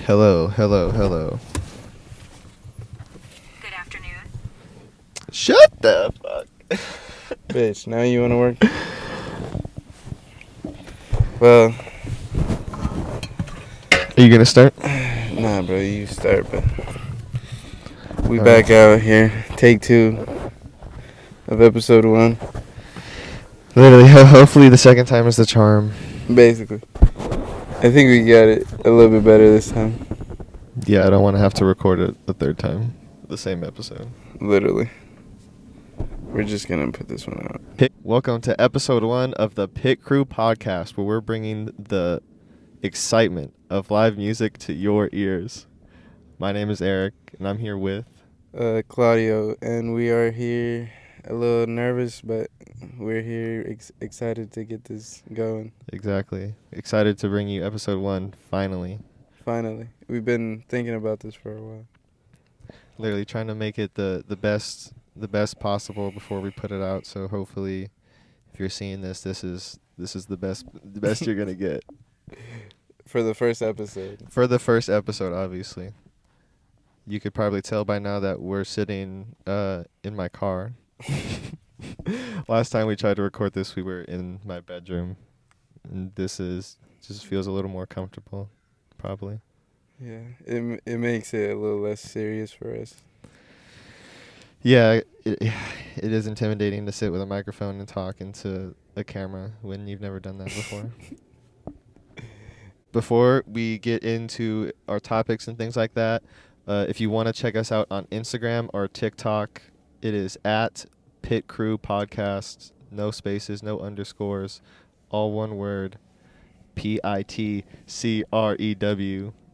Hello, hello, hello. Good afternoon. Shut the fuck. Bitch, now you wanna work? Well, Are you gonna start? nah, bro, you start, but we All back right. out here. Take 2 of episode 1, Literally, hopefully the second time is the charm. basically. I think we got it a little bit better this time. Yeah, I don't want to have to record it a third time. The same episode. Literally. We're just gonna put this one out. Welcome to episode 1 of the PitCrew Podcast, where we're bringing the excitement of live music to your ears. My name is Eric, and I'm here with... Claudio, and we are here a little nervous, but we're here excited to get this going. Exactly. Excited to bring you episode 1, finally. Finally. We've been thinking about this for a while. Literally trying to make it the best possible before we put it out. So hopefully, if you're seeing this is the best you're gonna get For the first episode. for the first episode. Obviously, you could probably tell by now that we're sitting in my car. Last time we tried to record this, we were in my bedroom, and this just feels a little more comfortable, probably. Yeah, it makes it a little less serious for us. Yeah, it is intimidating to sit with a microphone and talk into a camera when you've never done that before. Before we get into our topics and things like that, if you want to check us out on Instagram or TikTok, it is at PitCrew Podcast. No spaces, no underscores, all one word. PITCREW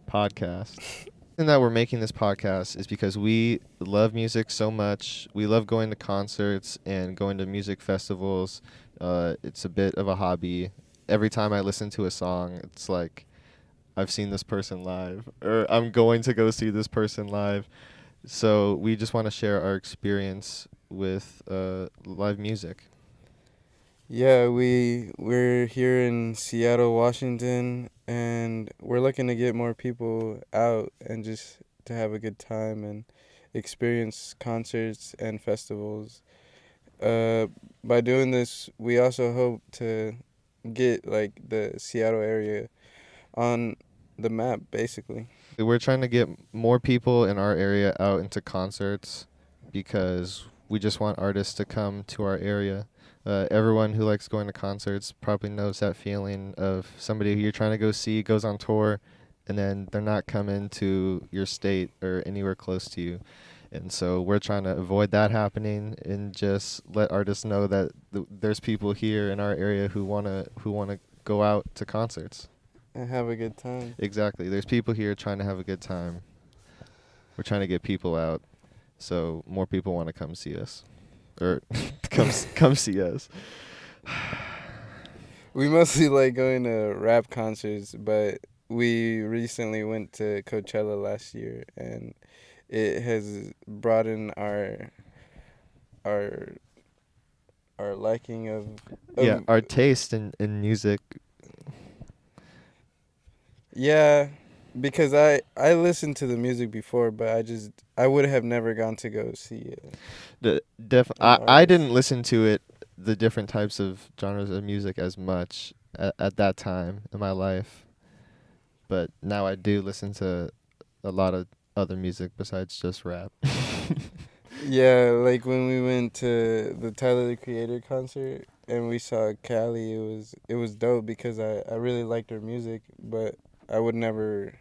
Podcast. The reason that we're making this podcast is because we love music so much. We love going to concerts and going to music festivals. It's a bit of a hobby. Every time I listen to a song, it's like I've seen this person live, or I'm going to go see this person live. So we just want to share our experience with live music. Yeah, we're here in Seattle, Washington, and we're looking to get more people out and just to have a good time and experience concerts and festivals. By doing this, we also hope to get like the Seattle area on the map, basically. We're trying to get more people in our area out into concerts because we just want artists to come to our area. Everyone who likes going to concerts probably knows that feeling of somebody who you're trying to go see goes on tour and then they're not coming to your state or anywhere close to you. And so we're trying to avoid that happening and just let artists know that there's people here in our area who want to go out to concerts. And have a good time. Exactly. There's people here trying to have a good time. We're trying to get people out so more people want to come see us. Or come see us. We mostly like going to rap concerts, but we recently went to Coachella last year, and it has broadened our liking of Yeah, our taste in music. yeah, because I listened to the music before, but I would have never gone to go see it. I artist. didn't listen to it, the different types of genres of music as much at that time in my life. But now I do listen to a lot of other music besides just rap. Yeah, like when we went to the Tyler the Creator concert and we saw Callie, it was dope because I really liked her music, but I would never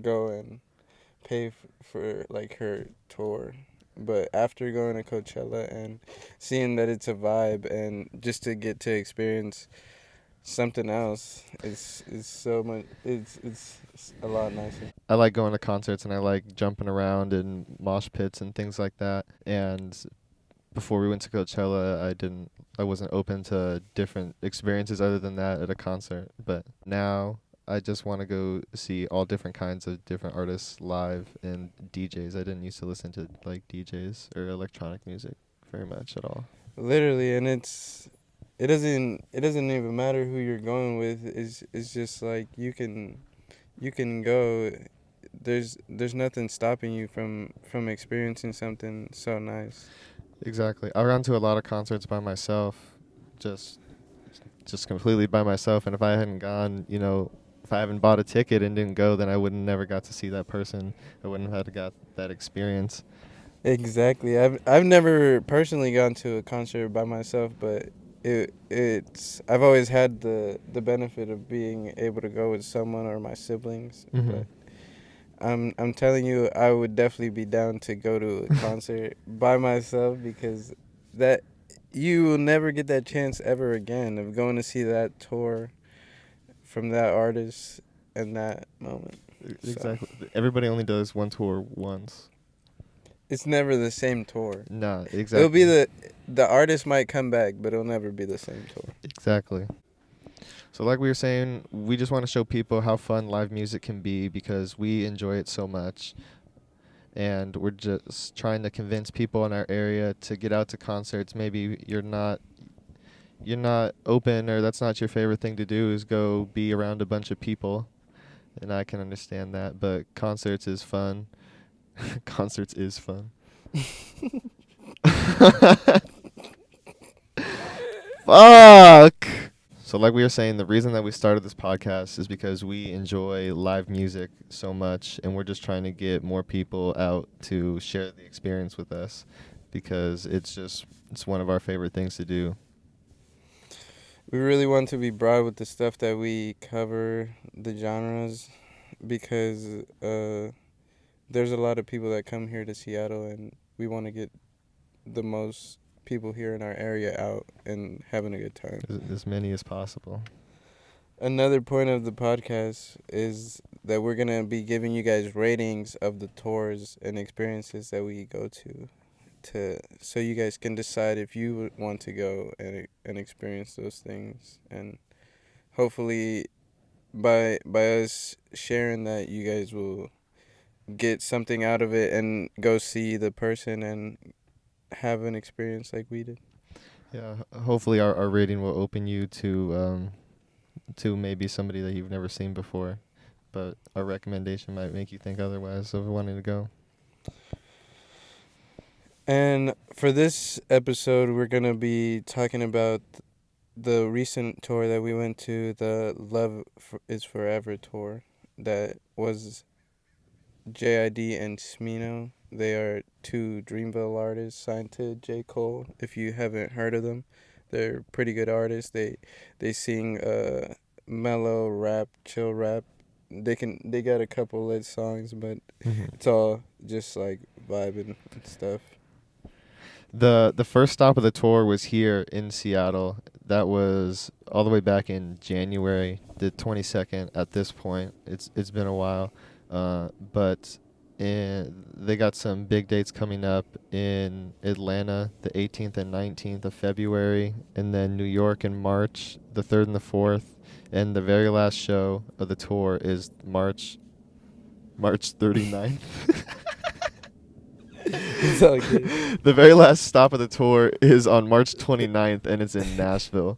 go and pay for like her tour. But after going to Coachella and seeing that it's a vibe and just to get to experience something else is so much it's a lot nicer. I like going to concerts and I like jumping around in mosh pits and things like that. And before we went to Coachella, I wasn't open to different experiences other than that at a concert. But now I just want to go see all different kinds of different artists live and DJs. I didn't used to listen to like DJs or electronic music very much at all. Literally, and it doesn't even matter who you're going with. It's just like you can go there's nothing stopping you from experiencing something so nice. Exactly. I've gone to a lot of concerts by myself, just just completely by myself. And if I hadn't gone, if I haven't bought a ticket and didn't go, then I would never got to see that person. I wouldn't have had got that experience. Exactly. I've never personally gone to a concert by myself, but it's I've always had the benefit of being able to go with someone or my siblings. Mm-hmm. But I'm telling you, I would definitely be down to go to a concert by myself, because that you will never get that chance ever again of going to see that tour from that artist in that moment. So Exactly. Everybody only does one tour once. it's never the same tour. Nah, exactly. It'll be the artist might come back, but it'll never be the same tour. Exactly. So like we were saying, we just want to show people how fun live music can be because we enjoy it so much. And we're just trying to convince people in our area to get out to concerts. Maybe you're not open, or that's not your favorite thing to do, is go be around a bunch of people. And I can understand that, but concerts is fun. Concerts is fun. Fuck. So like we were saying, the reason that we started this podcast is because we enjoy live music so much, and we're just trying to get more people out to share the experience with us, because it's one of our favorite things to do. We really want to be broad with the stuff that we cover, the genres, because there's a lot of people that come here to Seattle, and we want to get the most people here in our area out and having a good time. As many as possible. Another point of the podcast is that we're going to be giving you guys ratings of the tours and experiences that we go to so you guys can decide if you would want to go and experience those things. And hopefully by us sharing that, you guys will get something out of it and go see the person and have an experience like we did. Yeah, hopefully our rating will open you to maybe somebody that you've never seen before, but our recommendation might make you think otherwise of wanting to go. And for this episode, we're going to be talking about the recent tour that we went to, the Love is Forever tour, that was JID and Smino. They are two Dreamville artists signed to J. Cole. If you haven't heard of them, they're pretty good artists. They sing mellow rap, chill rap. They got a couple lit songs, but it's all just like vibing and stuff. The first stop of the tour was here in Seattle. That was all the way back in January the 22nd. At this point, it's been a while, but they got some big dates coming up in Atlanta, the 18th and 19th of February, and then New York in March, the 3rd and the 4th, and the very last show of the tour is March 39th. It's all good. The very last stop of the tour is on March 29th, and it's in Nashville.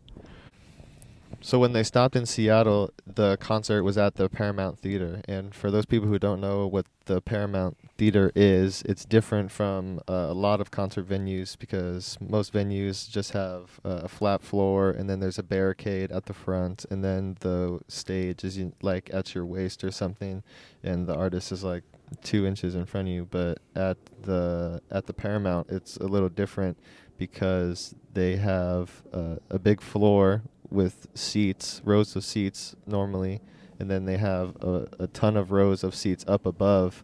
So when they stopped in Seattle, the concert was at the Paramount Theater. And for those people who don't know what the Paramount Theater is, it's different from a lot of concert venues, because most venues just have a flat floor, and then there's a barricade at the front, and then the stage is like at your waist or something, and the artist is like 2 inches in front of you. But at the Paramount, it's a little different, because they have a big floor with seats, rows of seats normally, and then they have a ton of rows of seats up above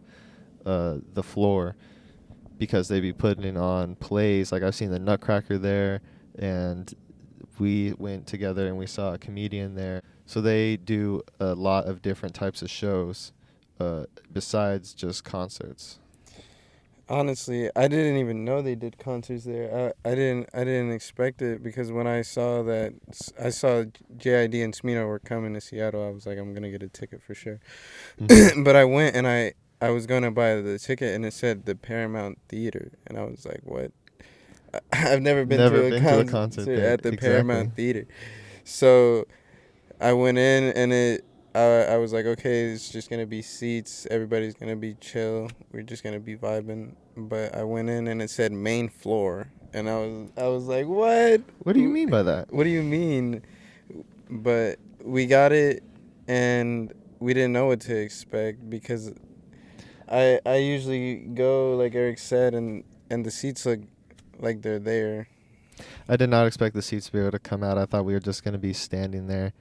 the floor, because they be putting on plays. Like, I've seen the Nutcracker there, and we went together and we saw a comedian there. So they do a lot of different types of shows besides just concerts. Honestly, I didn't even know they did concerts there. I didn't expect it, because when I saw JID and Smino were coming to Seattle, I was like, I'm gonna get a ticket for sure. Mm-hmm. But I went, and I was gonna buy the ticket, and it said the Paramount Theater, and I was like, what? I've never been to a concert there. at the Exactly. Paramount Theater. So I went in, and I was like, okay, it's just gonna be seats. Everybody's gonna be chill. We're just gonna be vibing. But I went in and it said main floor, and I was like, what? What do you mean by that? What do you mean? But we got it, and we didn't know what to expect because I usually go like Eric said, and the seats look like they're there. I did not expect the seats to be able to come out. I thought we were just going to be standing there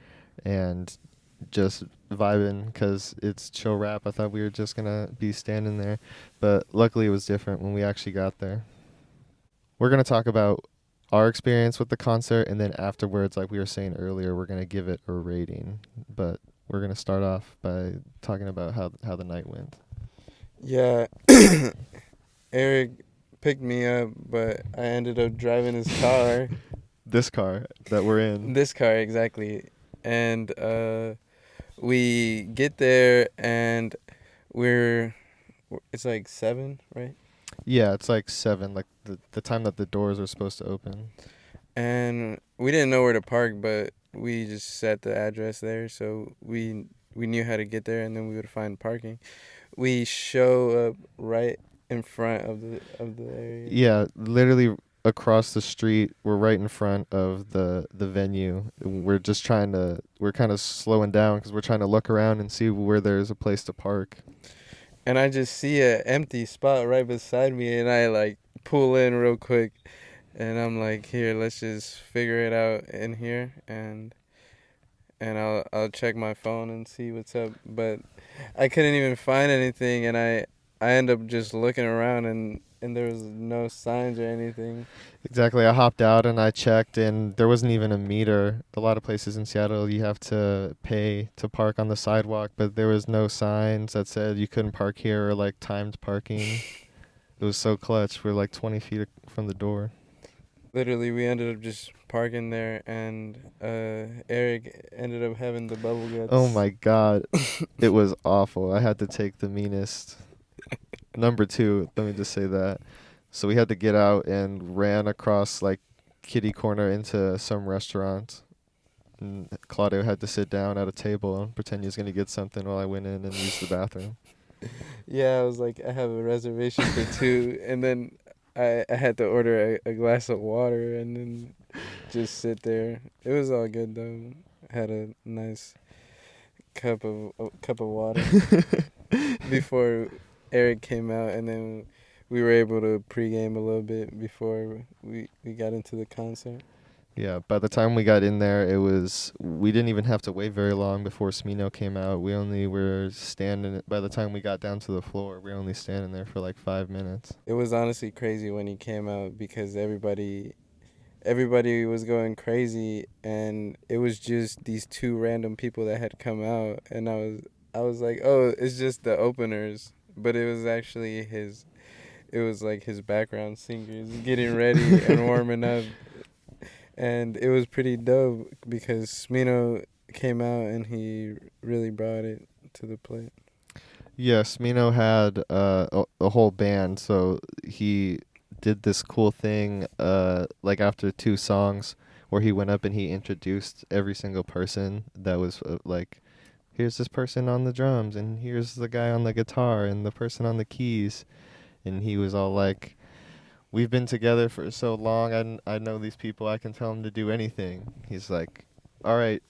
and just vibing because it's chill rap. I thought we were just going to be standing there. But luckily it was different when we actually got there. We're going to talk about our experience with the concert, and then afterwards, like we were saying earlier, we're going to give it a rating. But we're going to start off by talking about how the night went. Yeah, Eric picked me up, but I ended up driving his car. This car that we're in. This car, exactly. And we get there, and it's like 7, right? Yeah, it's like 7, like the time that the doors are supposed to open. And we didn't know where to park, but we just set the address there, so we knew how to get there, and then we would find parking. We show up right in front of the area. Yeah, literally across the street. We're right in front of the venue. We're kind of slowing down because we're trying to look around and see where there's a place to park. And I just see an empty spot right beside me, and I like pull in real quick, and I'm like, here, let's just figure it out in here, and I'll check my phone and see what's up. But I couldn't even find anything, and I end up just looking around, and there was no signs or anything. Exactly. I hopped out and I checked, and there wasn't even a meter. A lot of places in Seattle, you have to pay to park on the sidewalk, but there was no signs that said you couldn't park here or like timed parking. It was so clutch. We're like 20 feet from the door. Literally, we ended up just parking there, and Eric ended up having the bubble guts. Oh my God. It was awful. I had to take the meanest. Number 2, let me just say that. So we had to get out and ran across like kitty corner into some restaurant. And Claudio had to sit down at a table and pretend he was going to get something while I went in and used the bathroom. Yeah, I was like, I have a reservation for 2, and then I had to order a glass of water and then just sit there. It was all good though. I had a nice cup of water before Eric came out, and then we were able to pregame a little bit before we got into the concert. Yeah, by the time we got in there, we didn't even have to wait very long before Smino came out. We only were standing, by the time we got down to the floor, we were only standing there for like 5 minutes. It was honestly crazy when he came out because everybody was going crazy, and it was just these 2 random people that had come out, and I was like, oh, it's just the openers, but it was actually it was like his background singers getting ready and warming up. And it was pretty dope because Smino came out and he really brought it to the plate. Yes, Smino had a whole band, so he did this cool thing like after 2 songs where he went up and he introduced every single person that was like, here's this person on the drums, and here's the guy on the guitar, and the person on the keys. And he was all like, we've been together for so long, I know these people, I can tell them to do anything. He's like, all right,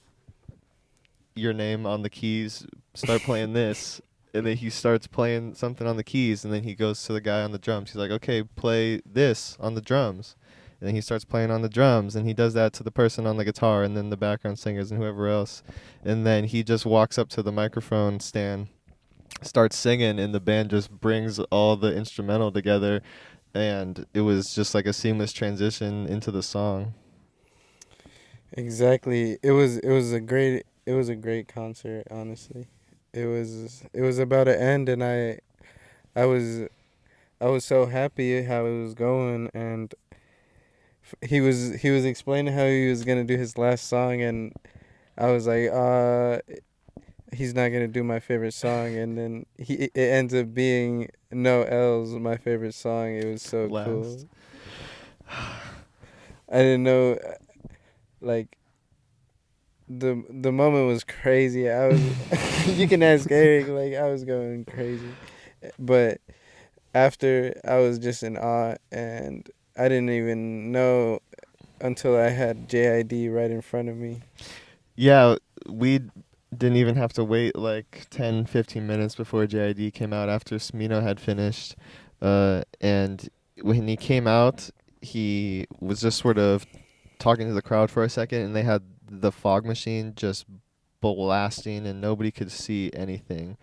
your name on the keys, start playing this. And then he starts playing something on the keys, and then he goes to the guy on the drums. He's like, okay, play this on the drums. And then he starts playing on the drums, and he does that to the person on the guitar, and then the background singers and whoever else. And then he just walks up to the microphone stand, starts singing, and the band just brings all the instrumental together, and it was just like a seamless transition into the song. Exactly. It was a great concert, honestly. It was about to end, and I was so happy how it was going, and he was explaining how he was gonna do his last song, and I was like, he's not gonna do my favorite song, and then it ends up being No L's my favorite song. It was so cool. I didn't know, like, the moment was crazy. I was you can ask Eric, like I was going crazy. But after, I was just in awe, and I didn't even know until I had JID right in front of me. Yeah, we didn't even have to wait like 10, 15 minutes before JID came out after Smino had finished. And when he came out, he was just sort of talking to the crowd for a second, and they had the fog machine just blasting, and nobody could see anything.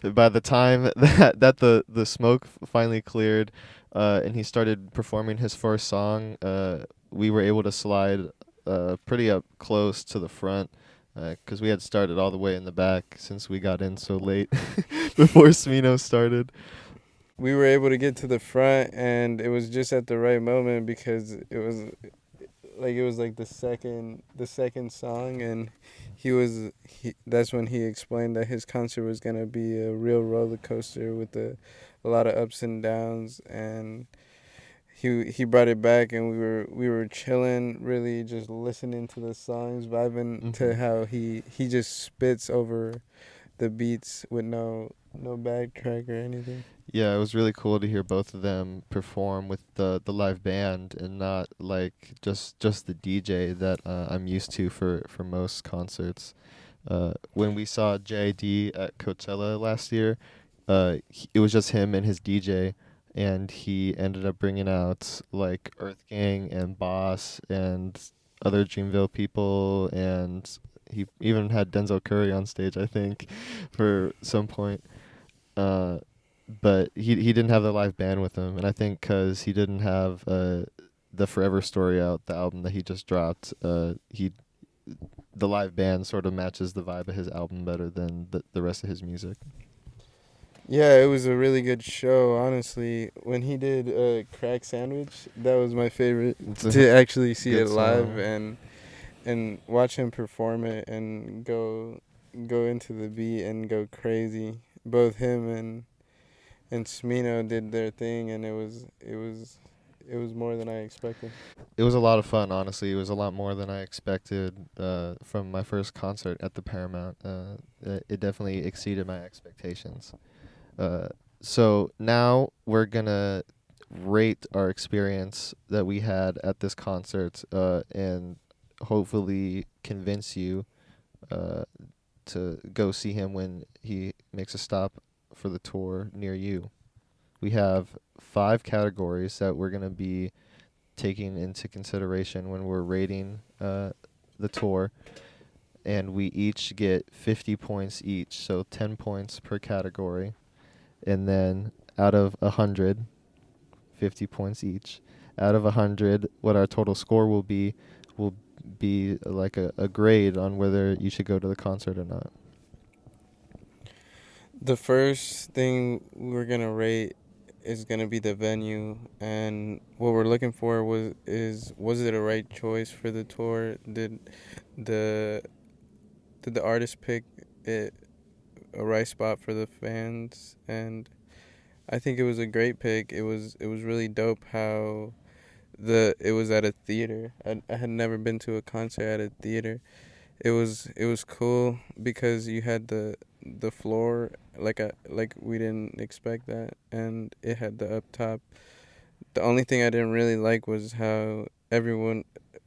By the time that the smoke finally cleared, and he started performing his first song, we were able to slide pretty up close to the front, because we had started all the way in the back since we got in so late before Smino started. We were able to get to the front, and it was just at the right moment because it was like the second song, and that's when he explained that his concert was gonna be a real roller coaster with a lot of ups and downs, and he brought it back, and we were chilling, really just listening to the songs, vibing to how he just spits over the beats with no backtrack or anything. Yeah, it was really cool to hear both of them perform with the live band and not like just the DJ that I'm used to for most concerts. When we saw JID at Coachella last year, it was just him and his DJ, and he ended up bringing out like Earth Gang and Boss and other Dreamville people, and he even had Denzel Curry on stage, I think, for some point. But he didn't have the live band with him, and I think because he didn't have the Forever Story out, the album that he just dropped, the live band sort of matches the vibe of his album better than the rest of his music. Yeah, it was a really good show, honestly. When he did Crack Sandwich, that was my favorite, to actually see it live and watch him perform it and go into the beat and go crazy. Both him and Smino did their thing, and it was more than I expected. It was a lot of fun, honestly. It was a lot more than I expected from my first concert at the Paramount. It definitely exceeded my expectations. So now we're gonna rate our experience that we had at this concert, and hopefully convince you to go see him when he makes a stop for the tour near you. We have 5 categories that we're gonna be taking into consideration when we're rating the tour, and we each get 50 points each, so 10 points per category. And then out of 100, 50 points each. Out of 100, what our total score will be like a grade on whether you should go to the concert or not. The first thing we're gonna rate is gonna be the venue, and what we're looking for was it a right choice for the tour? The did the artist pick it a right spot for the fans? And I think it was a great pick. It was really dope how it was at a theater. I had never been to a concert at a theater. It was cool because you had the floor, like we didn't expect that, and it had the up top. The only thing I didn't really like was how it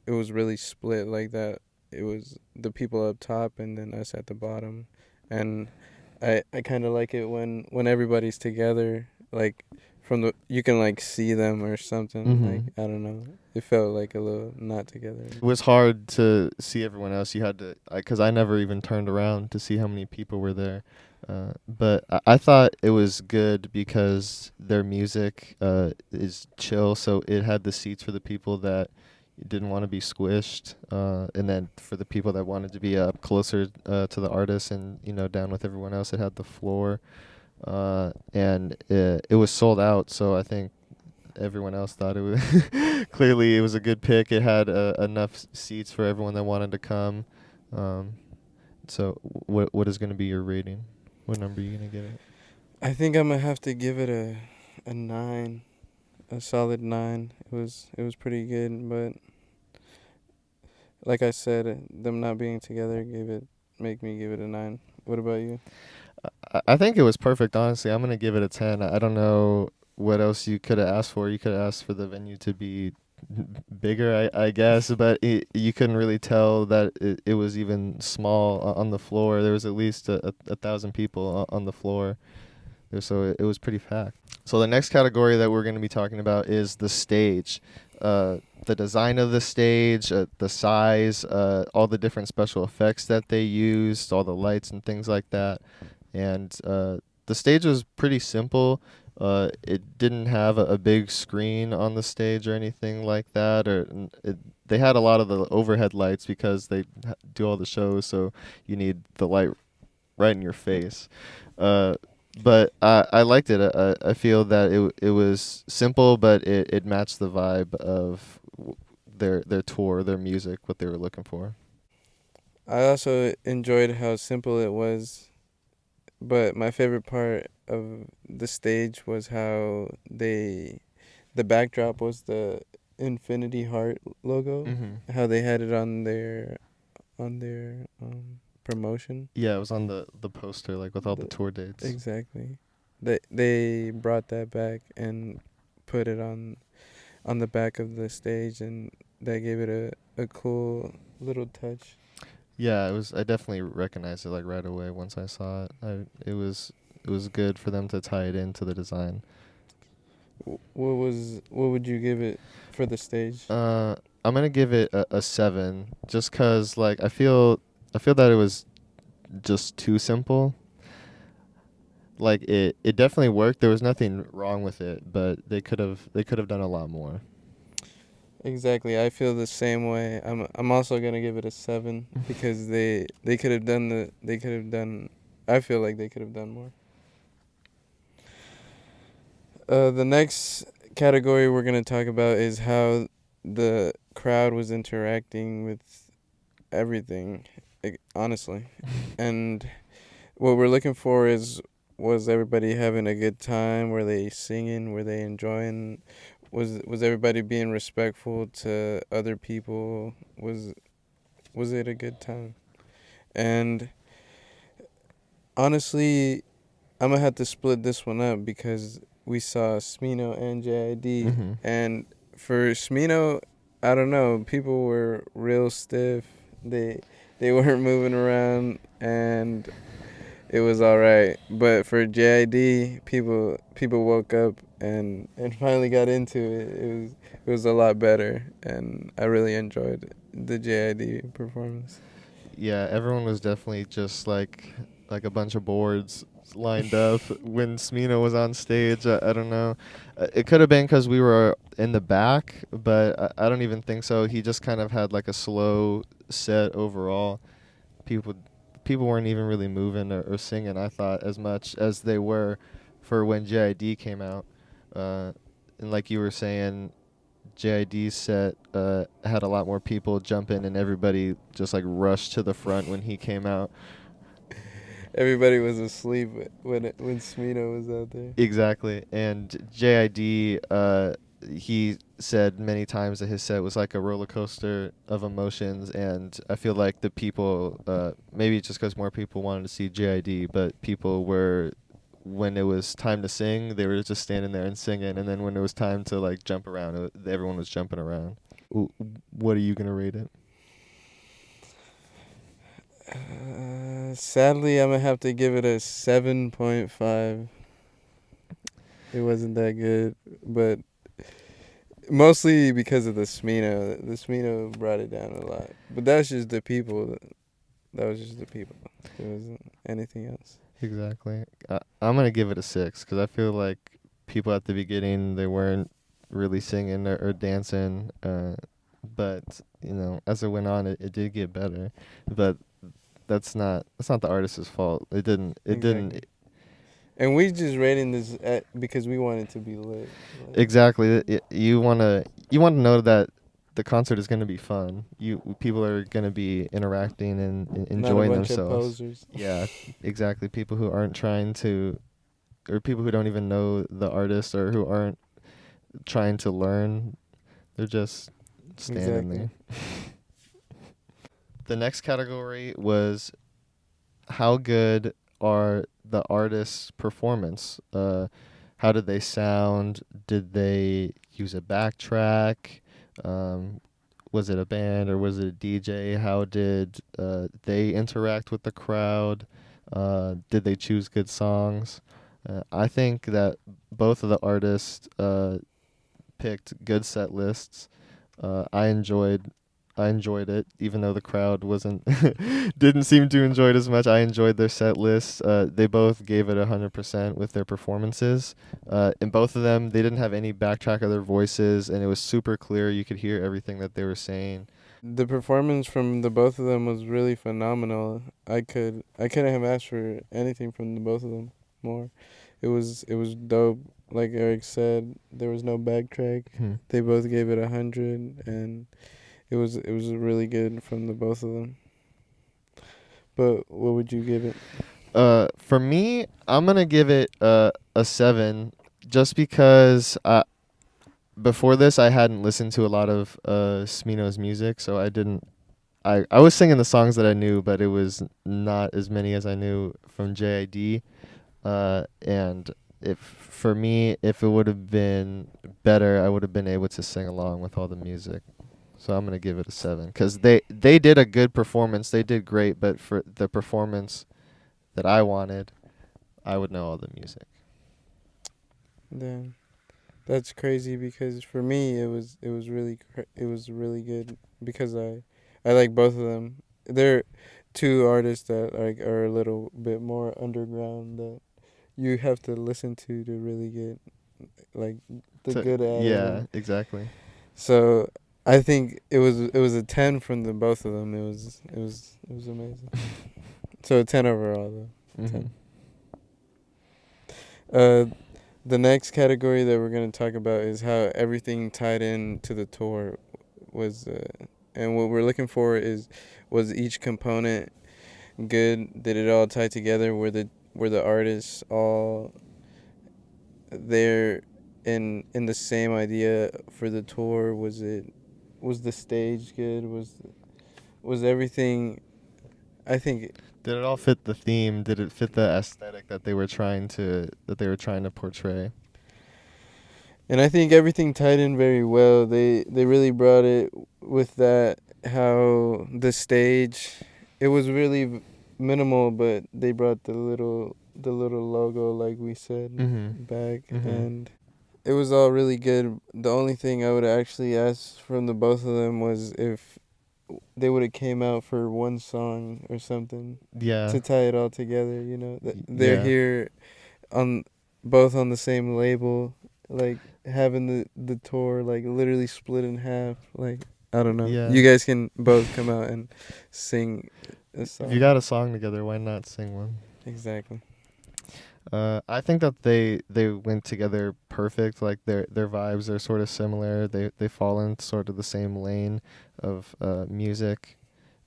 was really split like that. It was the people up top and then us at the bottom, and I kind of like it when everybody's together, like you can like see them or something. Like, I don't know, it felt like a little not together. It was hard to see everyone else. You had to, because I never even turned around to see how many people were there. But I thought it was good because their music is chill, so it had the seats for the people that didn't want to be squished, and then for the people that wanted to be up closer to the artist and down with everyone else, it had the floor, and it was sold out. So I think everyone else thought it was clearly it was a good pick. It had enough seats for everyone that wanted to come. So what is going to be your rating? What number are you going to give it? I think I'm gonna have to give it a 9, a solid 9. It was pretty good, but Like I said, them not being together make me give it a 9. What about you? I think it was perfect, honestly. I'm gonna give it a 10. I don't know what else you could have asked for. You could have asked for the venue to be bigger, I guess, but you couldn't really tell that it was even small on the floor. There was at least a thousand people on the floor. So it was pretty packed. So the next category that we're going to be talking about is the stage. The design of the stage, the size, all the different special effects that they used, all the lights and things like that. And the stage was pretty simple. It didn't have a big screen on the stage or anything like that. They had a lot of the overhead lights because they do all the shows, so you need the light right in your face. But I liked it. I feel that it was simple, but it matched the vibe of their tour, their music, what they were looking for. I also enjoyed how simple it was, but my favorite part of the stage was how the backdrop was the Infinity Heart logo, Mm-hmm. how they had it on their promotion. Yeah, it was on the poster, like with all the The, tour dates. exactly. They brought that back and put it on the back of the stage, and that gave it a cool little touch. Yeah, it was. I definitely recognized it like right away once I saw it. It was good for them to tie it into the design. What would you give it for the stage? I'm gonna give it a 7, just 'cause like I feel that it was just too simple. Like it definitely worked. There was nothing wrong with it, but they could have done a lot more. Exactly. I feel the same way. I'm also gonna give it a 7 because they could have done they could have done. I feel like they could have done more. The next category we're gonna talk about is how the crowd was interacting with everything, honestly, and what we're looking for is, was everybody having a good time? Were they singing? Were they enjoying? Was everybody being respectful to other people? Was it a good time? And honestly, I'm gonna have to split this one up because we saw Smino and JID, Mm-hmm. and for Smino, I don't know, people were real stiff. They weren't moving around, and it was all right. But for JID, people woke up and finally got into it. It was a lot better, and I really enjoyed the JID performance. Yeah, everyone was definitely just like a bunch of boards lined up when Smino was on stage. I don't know. It could have been because we were in the back, but I don't even think so. He just kind of had like a slow set overall. People people weren't even really moving or singing, I thought, as much as they were for when JID came out. And like you were saying, JID's set had a lot more people jump in, and everybody just like rushed to the front when he came out. Everybody was asleep when Smino was out there. Exactly. And JID, he said many times that his set was like a roller coaster of emotions, and I feel like the people, maybe just because more people wanted to see JID, but people were, when it was time to sing, they were just standing there and singing, and then when it was time to like jump around, everyone was jumping around. What are you gonna rate it? Sadly, I'm gonna have to give it a 7.5. It wasn't that good, but mostly because of the Smino. The Smino brought it down a lot. But that's just the people. That was just the people. It wasn't anything else. Exactly. I'm gonna give it a 6 because I feel like people at the beginning, they weren't really singing or dancing, but as it went on, it did get better. But that's not the artist's fault. It didn't. Exactly. And we just rating this because we want it to be lit. Like, Exactly. You wanna know that the concert is gonna be fun. People are gonna be interacting and not a enjoying bunch of themselves. posers. Yeah, exactly. People who aren't trying to, or people who don't even know the artist, or who aren't trying to learn. They're just standing Exactly. there. The next category was how good are the artist's performance? How did they sound? Did they use a backtrack? Um, was it a band or was it a DJ? How did they interact with the crowd? Did they choose good songs? I think that both of the artists picked good set lists. I enjoyed it, even though the crowd wasn't didn't seem to enjoy it as much. I enjoyed their set lists. They both gave it 100% with their performances. In both of them, they didn't have any backtrack of their voices, and it was super clear. You could hear everything that they were saying. The performance from the both of them was really phenomenal. I couldn't have asked for anything from the both of them more. It was dope. Like Eric said, there was no backtrack. They both gave it 100, and it was really good from the both of them. But what would you give it? For me, I'm gonna give it a 7, just because before this I hadn't listened to a lot of Smino's music, so I didn't. I was singing the songs that I knew, but it was not as many as I knew from JID. And if it would have been better, I would have been able to sing along with all the music. So I'm gonna give it a 7 because they did a good performance. They did great, but for the performance that I wanted, I would know all the music. Damn, that's crazy because for me it was really good because I like both of them. They're two artists that like are a little bit more underground that you have to listen to really get like the good at it. Yeah, exactly. So I think it was a 10 from the both of them. It was amazing. So a 10 overall though. 10. The next category that we're gonna talk about is how everything tied in to the tour was, and what we're looking for was each component good? Did it all tie together? Were the artists all there in the same idea for the tour? Was the stage good? Was everything? I think. Did it all fit the theme? Did it fit the aesthetic that they were trying to portray? And I think everything tied in very well. They really brought it with that, how the stage, it was really minimal, but they brought the little logo, like we said, back, and it was all really good. The only thing I would actually ask from the both of them was if they would have came out for one song or something. Yeah. To tie it all together, they're here on both on the same label, like having the tour like literally split in half. Like I don't know. Yeah. You guys can both come out and sing a song. If you got a song together, why not sing one? Exactly. I think that they went together perfect. Like their vibes are sort of similar. They fall in sort of the same lane of music,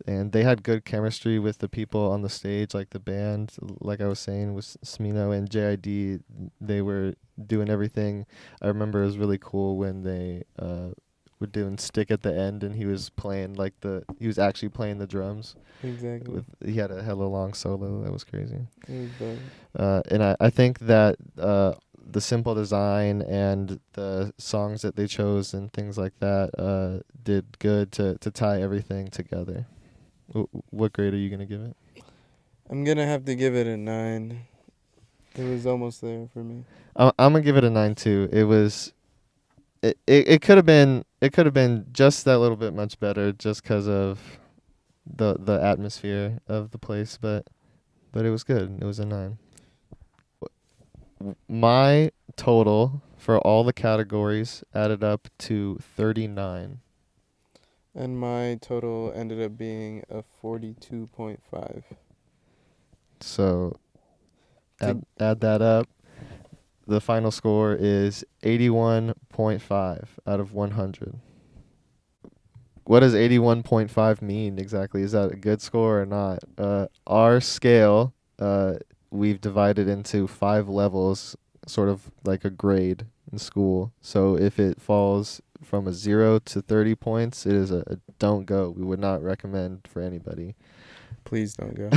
and they had good chemistry with the people on the stage, like the band. Like I was saying, with Smino and JID, they were doing everything. I remember it was really cool when they were doing Stick at the end, and he was playing he was actually playing the drums. Exactly. He had a hella long solo. That was crazy. It was dope. And I think that the simple design and the songs that they chose and things like that did good to tie everything together. What grade are you going to give it? I'm going to have to give it a 9. It was almost there for me. I'm going to give it a 9 too. It was it could have been just that little bit much better just cuz of the atmosphere of the place, but it was good. It was a 9. My total for all the categories added up to 39. And my total ended up being a 42.5. So add that up. The final score is 81.5 out of 100. What does 81.5 mean exactly? Is that a good score or not? Our scale, we've divided into 5 levels, sort of like a grade in school. So if it falls from a 0 to 30 points, it is a don't go. We would not recommend for anybody. Please don't go.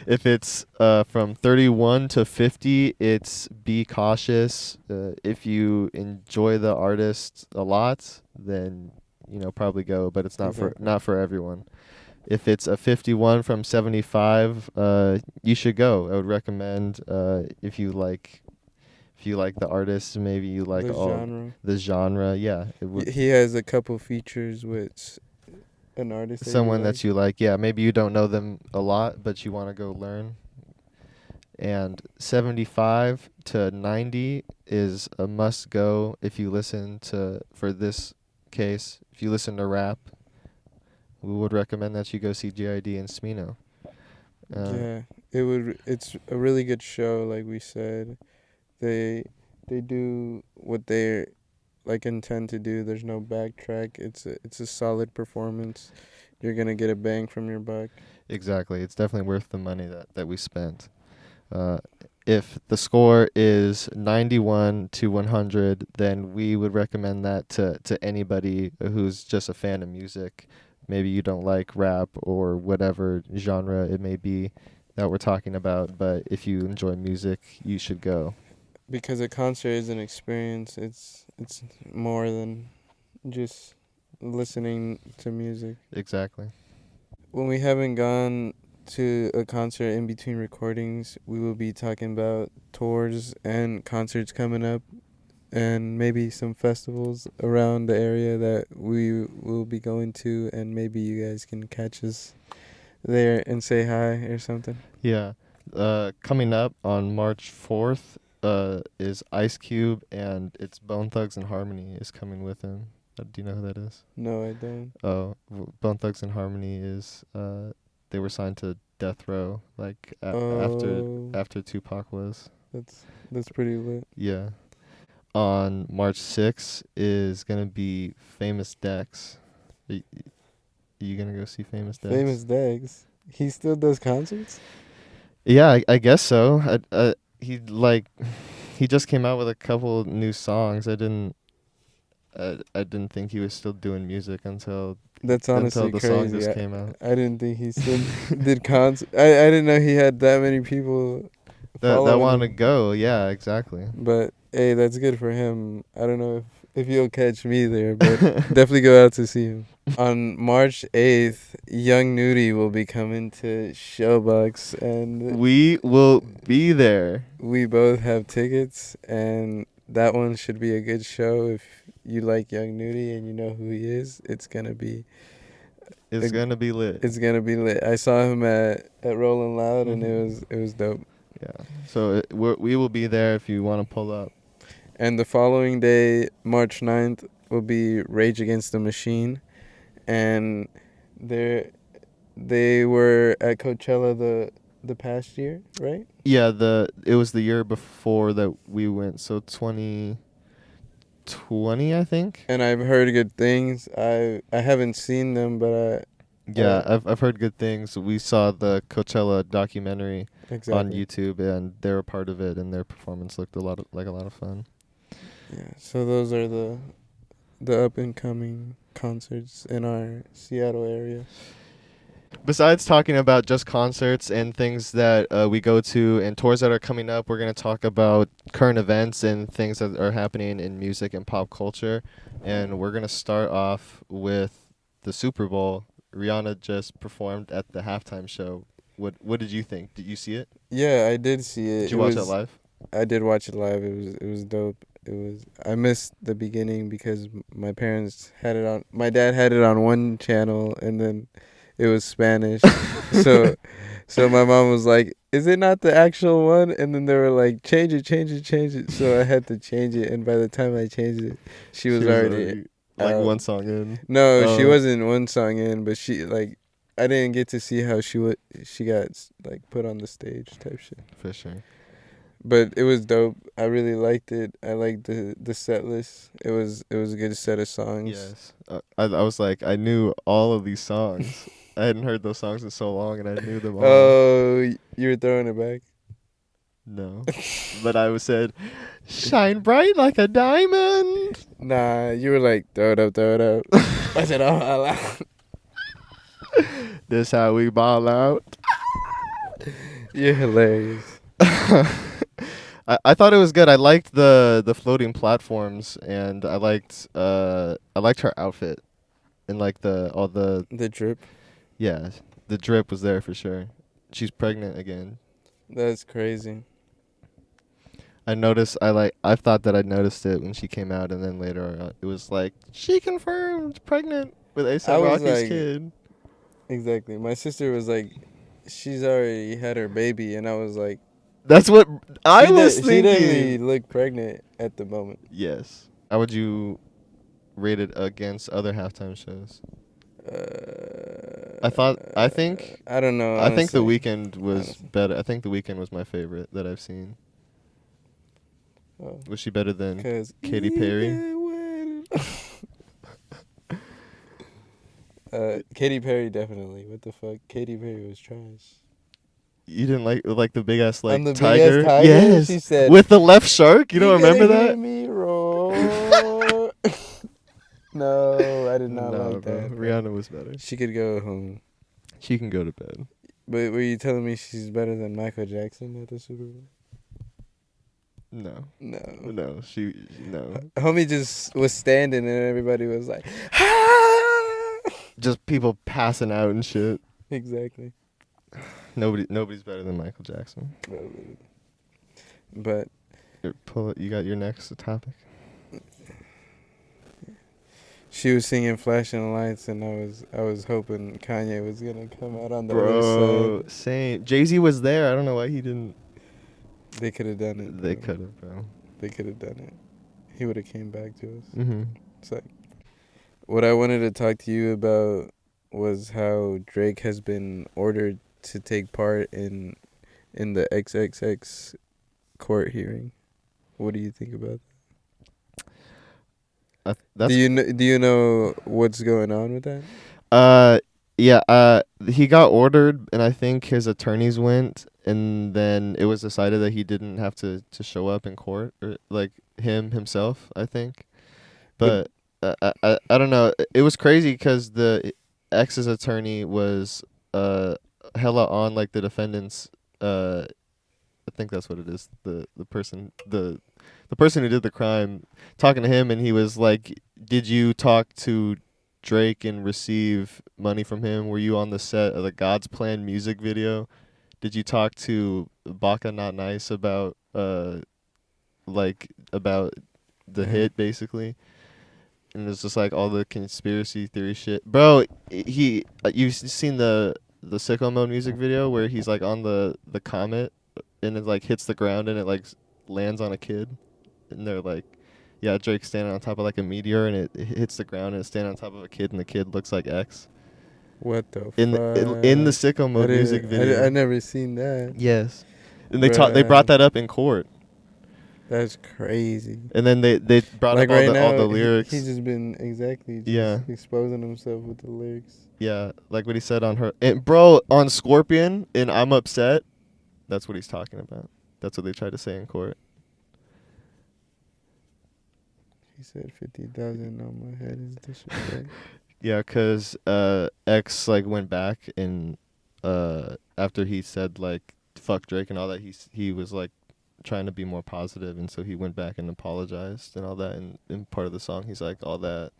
If it's from 31 to 50, it's be cautious. If you enjoy the artist a lot, then probably go, but it's not for everyone. If it's a 51 from 75, you should go. I would recommend if you like the artist, maybe you like the genre. Yeah, he has a couple features with an artist. Someone that you like. Yeah, maybe you don't know them a lot, but you want to go learn. And 75 to 90 is a must go if you listen to, for this case, if you listen to rap, we would recommend that you go see GID and Smino. Yeah, it's a really good show, like we said. They do what they intend to do. There's no backtrack. It's a solid performance. You're gonna get a bang from your buck. Exactly. It's definitely worth the money that we spent. If the score is 91 to 100, then we would recommend that to anybody who's just a fan of music. Maybe you don't like rap or whatever genre it may be that we're talking about, but if you enjoy music, you should go. Because a concert is an experience. It's more than just listening to music. Exactly. When we haven't gone to a concert in between recordings, we will be talking about tours and concerts coming up, and maybe some festivals around the area that we will be going to, and maybe you guys can catch us there and say hi or something. Yeah. Coming up on March 4th is Ice Cube, and it's Bone Thugs and Harmony is coming with him. Do you know who that is? No, I don't. Oh, Bone Thugs and Harmony is they were signed to Death Row after Tupac was. That's pretty lit. Yeah. On March 6th is gonna be Famous Dex. Are you gonna go see Famous Dex? Famous Dex. He still does concerts? Yeah, I guess so. He just came out with a couple new songs. I didn't think he was still doing music until honestly the crazy. song just came out. I didn't think he still did concerts. I didn't know he had that many people that want to go. Yeah, exactly. But hey, that's good for him. I don't know if you'll catch me there, but definitely go out to see him. On March 8th, Young Nudie will be coming to Showbox, and we will be there. We both have tickets, and that one should be a good show. If you like Young Nudie and you know who he is, it's gonna be lit. It's gonna be lit. I saw him at Rolling Loud, and it was dope. Yeah. So we will be there if you want to pull up. And the following day, March 9th, will be Rage Against the Machine, and they were at Coachella the past year, right? Yeah, it was the year before that we went, so 2020, I think. And I've heard good things. I haven't seen them, but I've heard good things. We saw the Coachella documentary on YouTube, and they were part of it, and their performance looked like a lot of fun. Yeah, so those are the up and coming concerts in our Seattle area. Besides talking about just concerts and things that we go to and tours that are coming up, we're going to talk about current events and things that are happening in music and pop culture. And we're going to start off with the Super Bowl. Rihanna just performed at the halftime show. What did you think? Did you see it? Yeah, I did see it. Did you watch it live? I did watch it live. It was dope. I missed the beginning because my parents had it on. My dad had it on one channel, and then it was Spanish. so my mom was like, "Is it not the actual one?" And then they were like, "Change it." So I had to change it, and by the time I changed it, she was already one song in. No, she wasn't one song in, but I didn't get to see how she got put on the stage type shit. For sure. But it was dope. I really liked it. I liked the set list. It was a good set of songs. Yes. I was like, I knew all of these songs. I hadn't heard those songs in so long, and I knew them all. Oh, you were throwing it back? No. But I said, shine bright like a diamond. Nah, you were like, throw it up, throw it up. I said, oh, all out. This how we ball out. You're hilarious. I thought it was good. I liked the floating platforms, and I liked her outfit, and like the drip. yeah, the drip was there for sure. She's pregnant again. That's crazy. I thought that I noticed it when she came out, and then later it was like, she confirmed pregnant with A$AP Rocky's kid. Exactly. My sister was like, she's already had her baby, and I was like, that's what I was thinking. She definitely looked pregnant at the moment. Yes. How would you rate it against other halftime shows? I think I don't know. I Honestly. think The Weeknd was better. I think The Weeknd was my favorite that I've seen. Oh. Was she better than Katy Perry? Katy Perry definitely. What the fuck? Katy Perry was trash. You didn't like the big ass the tiger? Big ass tiger? Yes. She said, with the left shark. You don't remember that? Hear me roar. No, I did not like that. Rihanna was better. She could go home. She can go to bed. But were you telling me she's better than Michael Jackson at the Super Bowl? No. No. No. No. Homie just was standing and everybody was like, ah! Just people passing out and shit. Exactly. Nobody's better than Michael Jackson. But You got your next topic? She was singing "Flashing Lights," and I was hoping Kanye was gonna come out on the other side. Same. Jay-Z was there. I don't know why he didn't. They could have done it. They could have, bro. They could have done it. He would have came back to us. Mm-hmm. It's like, what I wanted to talk to you about was how Drake has been ordered to take part in the XXX court hearing. What do you think about that? Do you know what's going on with that? Yeah. He got ordered, and I think his attorneys went, and then it was decided that he didn't have to show up in court, or like himself, I think. But I don't know. It was crazy because the ex's attorney was hella on like the defendant's. I think that's what it is. The person who did the crime, talking to him, and he was like, "Did you talk to Drake and receive money from him? Were you on the set of the God's Plan music video? Did you talk to Baka Not Nice about about the hit, basically?" And it's just like all the conspiracy theory shit, bro. You've seen the Sicko Mode music video where he's like on the comet, and it like hits the ground and it like lands on a kid, and they're like, yeah, Drake's standing on top of like a meteor and it hits the ground and it's standing on top of a kid, and the kid looks like X. What the fuck? In the Sicko Mode music video. I never seen that. Yes, and they brought that up in court. That's crazy. And then they brought up all the lyrics. He's just been exposing himself with the lyrics. Yeah, like what he said on her. And bro, on Scorpion in I'm Upset, that's what he's talking about. That's what they tried to say in court. He said 50,000 on my head is disrespect. Yeah, cause X like went back and after he said like fuck Drake and all that, he was like trying to be more positive, and so he went back and apologized and all that. And in part of the song, he's like all that.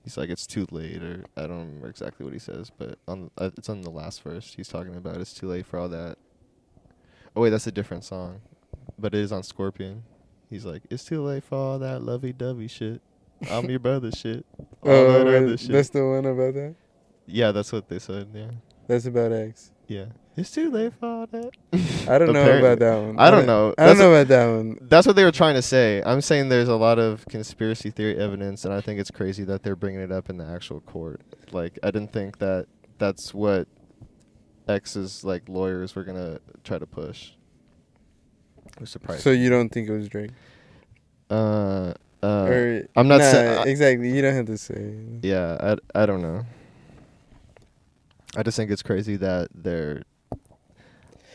He's like, it's too late, or I don't remember exactly what he says, but it's on the last verse. He's talking about it's too late for all that. Oh wait, that's a different song, but it is on Scorpion. He's like, it's too late for all that lovey-dovey shit. I'm your brother shit. All that other shit. That's the one about that? Yeah, that's what they said, yeah. That's about X. Yeah. It's too late for all that. I don't know about that one. I don't know. I don't know about that one. That's what they were trying to say. I'm saying there's a lot of conspiracy theory evidence, and I think it's crazy that they're bringing it up in the actual court. Like, I didn't think that that's what X's like lawyers were gonna try to push. It was surprising. So you don't think it was Drake? I'm not saying exactly. You don't have to say. Yeah, I don't know. I just think it's crazy that they're.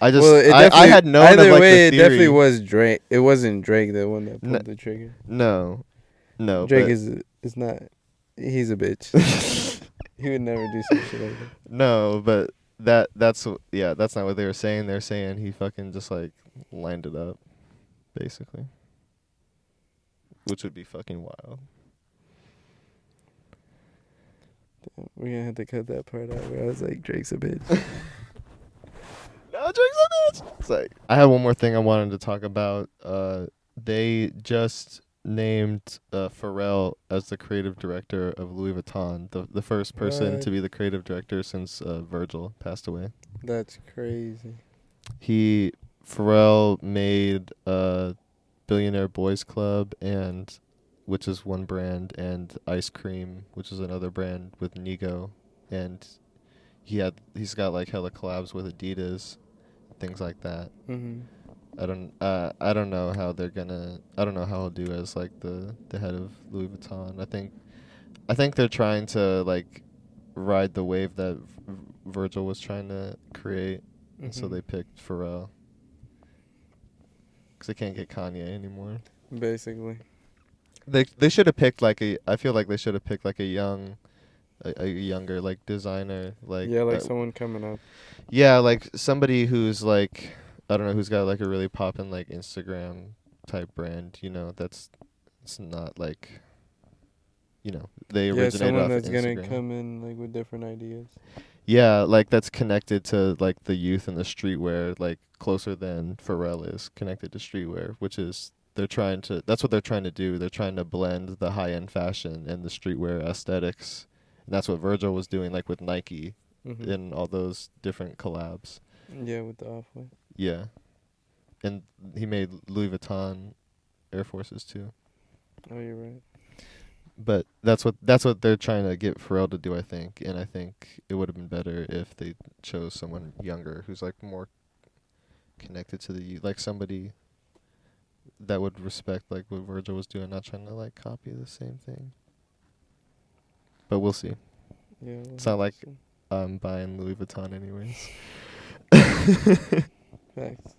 I had known either of like way, the it theory. definitely was Drake. It wasn't Drake the one that pulled the trigger. No, Drake but is not. He's a bitch. He would never do some shit like that. no, but that's not what they were saying. They're saying he fucking just like lined it up, basically, which would be fucking wild. Damn, we're gonna have to cut that part out where I was like, Drake's a bitch. No, Drake's a bitch. It's like I have one more thing I wanted to talk about. They just named Pharrell as the creative director of Louis Vuitton, the first person to be the creative director since Virgil passed away. That's crazy. Pharrell made Billionaire Boys Club, and which is one brand, and Ice Cream, which is another brand with Nigo, and he's got like hella collabs with Adidas, things like that. Mm-hmm. I don't know how I don't know how he'll do as like the head of Louis Vuitton. I think they're trying to like ride the wave that Virgil was trying to create, and so they picked Pharrell. 'Cause they can't get Kanye anymore. Basically. They should have picked I feel like they should have picked like a younger like designer, like someone coming up. Yeah, like somebody who's like, I don't know, who's got like a really poppin' like Instagram type brand, it's not like, they originated someone off that's of gonna Instagram. come in like with different ideas. Yeah, like that's connected to like the youth and the streetwear, like closer than Pharrell is connected to streetwear, which is that's what they're trying to do. They're trying to blend the high-end fashion and the streetwear aesthetics. And that's what Virgil was doing like with Nike and all those different collabs. Yeah, with the Off-White. Yeah. And he made Louis Vuitton Air Forces too. Oh, you're right. But that's what they're trying to get Pharrell to do, I think. And I think it would have been better if they chose someone younger who's like more connected to the youth, like somebody that would respect like what Virgil was doing, not trying to like copy the same thing. But we'll see. Yeah. It's not like I'm buying Louis Vuitton anyways. Facts.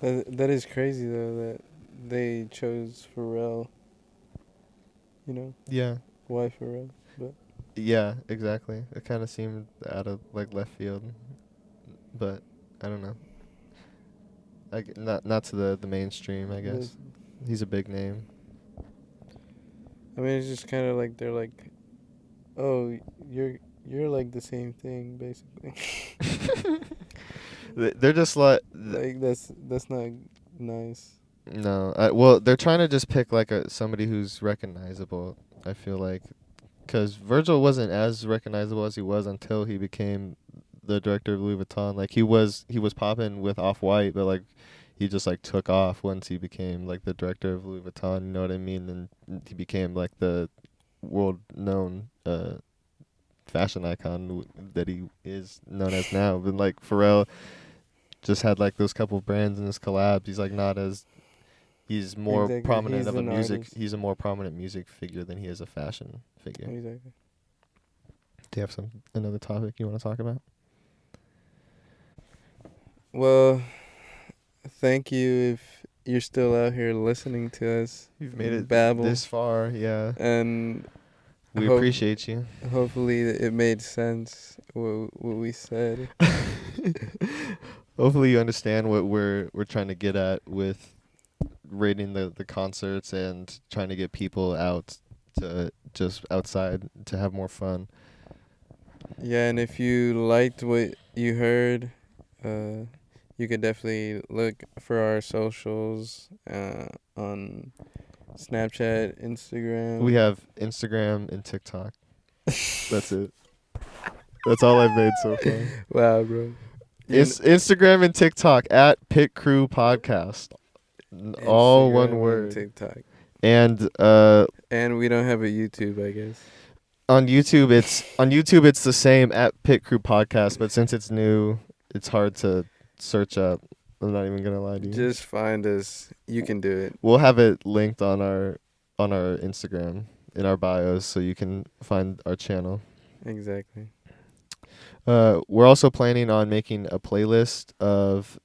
That is crazy though that they chose Pharrell. Yeah. Why Pharrell? But Yeah, exactly. It kind of seemed out of like left field, but I don't know. Not to the mainstream, I guess. He's a big name. I mean, it's just kind of like they're like, oh, you're like the same thing, basically. They're just like that's not nice. No, well, they're trying to just pick like somebody who's recognizable. I feel like, because Virgil wasn't as recognizable as he was until he became the director of Louis Vuitton. Like he was popping with Off-White, but like he just like took off once he became like the director of Louis Vuitton. You know what I mean? And he became like the world-known fashion icon that he is known as now. But like Pharrell just had like those couple brands in his collabs. He's like not as He's more prominent of a music. Artist. He's a more prominent music figure than he is a fashion figure. Exactly. Do you have another topic you want to talk about? Well, thank you if you're still out here listening to us. You've made it babble this far, yeah. And we appreciate you. Hopefully it made sense what we said. Hopefully you understand what we're trying to get at with rating the concerts and trying to get people out to just outside to have more fun. Yeah, and if you liked what you heard, you could definitely look for our socials on Snapchat, Instagram. We have Instagram and TikTok. That's it. That's all I've made so far. Wow, bro. Instagram and TikTok at PitCrew Podcast. All one word. TikTok. And we don't have a YouTube, I guess. On YouTube it's the same at PitCrew Podcast, but since it's new, it's hard to search up. I'm not even gonna lie to you. Just find us. You can do it. We'll have it linked on our Instagram in our bios, so you can find our channel. Exactly. We're also planning on making a playlist of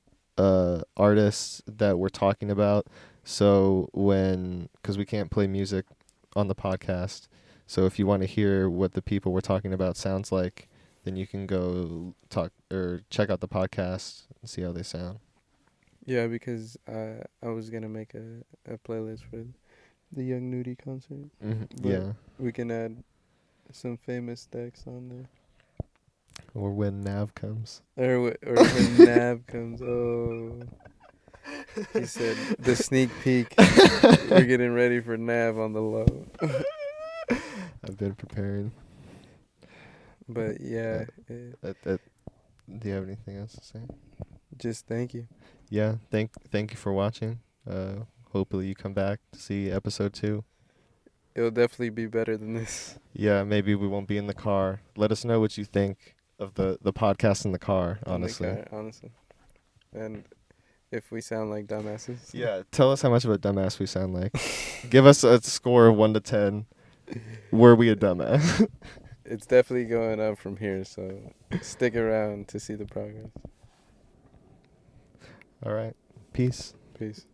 artists that we're talking about. So because we can't play music on the podcast, so if you want to hear what the people we're talking about sounds like, then you can go talk or check out the podcast and see how they sound. Yeah, because I was gonna make a playlist for the Young Nudie concert, but Yeah. we can add some famous stacks on there. Or when Nav comes. Or when Nav comes. Oh, he said the sneak peek. We're getting ready for Nav on the low. I've been preparing. But yeah, Do you have anything else to say? just thank you. Yeah, thank you for watching. Hopefully you come back to see episode 2. It'll definitely be better than this. Yeah, maybe we won't be in the car. Let us know what you think of the podcast in the car, honestly. In the car, honestly. And if we sound like dumbasses. Yeah, tell us how much of a dumbass we sound like. Give us a score of 1 to 10. Were we a dumbass? It's definitely going up from here, so stick around to see the progress. All right. Peace. Peace.